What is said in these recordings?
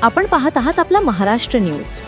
आपण पाहत आहात आपला महाराष्ट्र न्यूज।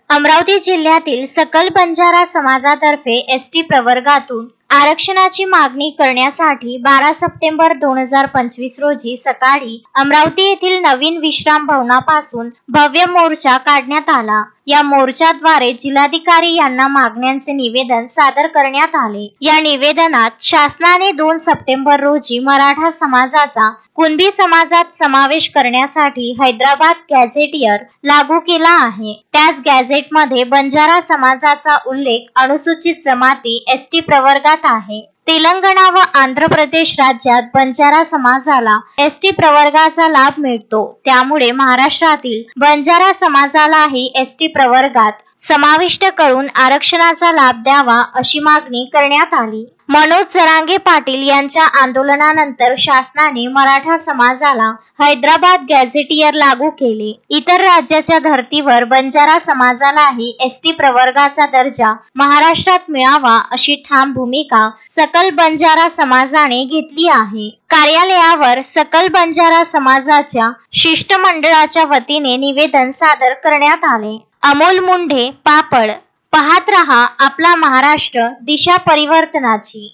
अमरावती जिल्ह्यातील सकल बंजारा समाजातर्फे एसटी प्रवर्गातून आरक्षणाची मागणी करण्यासाठी 12 सप्टेंबर 2025 रोजी सकाळी अमरावती येथील नवीन विश्राम भवनापासून भव्य मोर्चा काढण्यात आला। या मोर्चाद्वारे जिल्हाधिकारी यांना मागण्यांचे निवेदन सादर करण्यात आले। या निवेदनात शासनाने 2 सप्टेंबर रोजी मराठा समाजाचा कुणबी समाजात समावेश करण्यासाठी हैदराबाद गॅझेटियर लागू केला आहे। त्याच गॅझेटमध्ये बंजारा समाजाचा उल्लेख अनुसूचित जमाती एसटी प्रवर्गात आहे। तेलंगणा व आंध्र प्रदेश राज्यात बंजारा समाजाला एसटी प्रवर्गाचा लाभ मिळतो, त्यामुळे महाराष्ट्रातील बंजारा समाजालाही एसटी प्रवर्गात समाविष्ट करून आरक्षणाचा लाभ द्यावा अशी मागणी करण्यात आली। मनोज जरांगे पाटील यांच्या आंदोलनानंतर शासनाने मराठा समाजाला हैदराबाद गॅझेटियर लागू केले। इतर राज्याच्या धर्तीवर बंजारा समाजालाही एसटी प्रवर्गाचा दर्जा महाराष्ट्रात मिळावा अशी ठाम भूमिका सकल बंजारा समाजाने घेतली आहे। कार्यालयावर सकल बंजारा समाजाच्या शिष्टमंडळाच्या वतीने निवेदन सादर करण्यात आले। अमोल मुंढे, पापड। पाहत रहा आपला महाराष्ट्र, दिशा परिवर्तनाची।